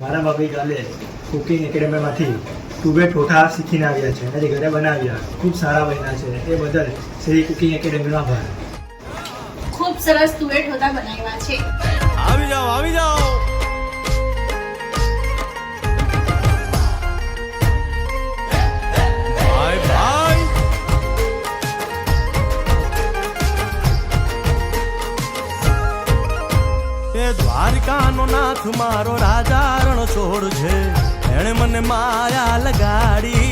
મારા ભાભી કાલે કુકિંગ એકેડમીમાંથી તુવે ઠોઠા શીખીને આવ્યા છે અને ઘરે બનાવ્યા ખૂબ સારા બન્યા છે એ બદલ શ્રી કુકિંગ એકેડમીનો આભાર. ખૂબ સરસ તુવેર ઠોઠા બનાવ્યા છે. આવી જાઓ આવી જાઓ. ભાઈ ભાઈ એ દ્વારકાનો નાથ મારો રાજા રણ છોડ છે, એણે મને માયા લગાડી